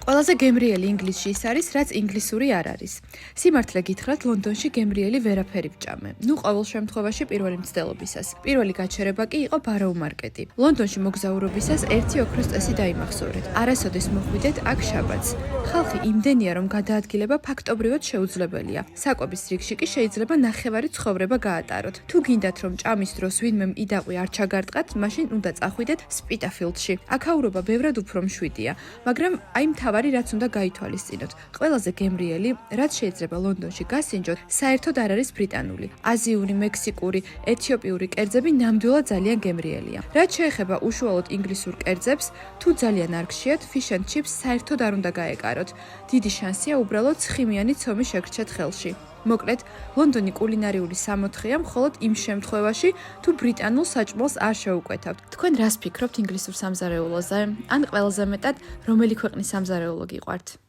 ყველაზე გემრიელი ინგლისში ის არის, რაც ინგლისური არ არის. სიმართლე გითხრათ, ლონდონში გემრიელი ვერაფერი ვჭამე. ყოველ შემთხვევაში პირველი მცდელობისას. პირველი გაჩერება კი იყო ბაროუ მარკეტი. ლონდონში მოგზაურობისას ერთი ოქროს წესი დაიმახსოვრეთ. არასოდეს მოხვიდეთ აქ შაბათს. ხალხი იმდენია, რომ გადაადგილება ფაქტობრივად შეუძლებელია. საკვების რიგში კი შეიძლება ნახევარი ცხოვრება გაატაროთ. თუ გინდათ, რომ ჭამის დროს ვინმე იდაყვი არ ჩაგარტყათ, მაშინ უნდა წახვიდეთ სპიტაფილდში. აქაურობა ბევრად უფრო მშვიდია, მაგრამ აი მთავარი რაც უნდა გაითვალისწინოთ. ყველაზე გემრიელი, რაც შეიძლება ლონდონში გასინჯოთ, საერთოდ არ არის ბრიტანული. აზიური, მექსიკური, ეთიოპიური კერძები ნამდვილად ძალიან გემრიელია. რაც შეეხება უშუალოდ ინგლისურ კერძებს, თუ ძალიან არ გშიათ, fish and chips საერთოდ არ უნდა გაეკაროთ. დიდი შანსია უბრალოდ ცხიმიანი ცომი შეგრჩეთ ხელში. მოკლედ, ლონდონი კულინარიული სამოთხეა მხოლოდ იმ შემთხვევაში, თუ ბრიტანულ საჭმელს არ შეუკვეთავთ. თქვენ რას ფიქრობთ ინგლისურ სამზარეულოზე? ან ყველაზე მეტად, რომელი ქვეყნის სამზარეულო გიყვართ?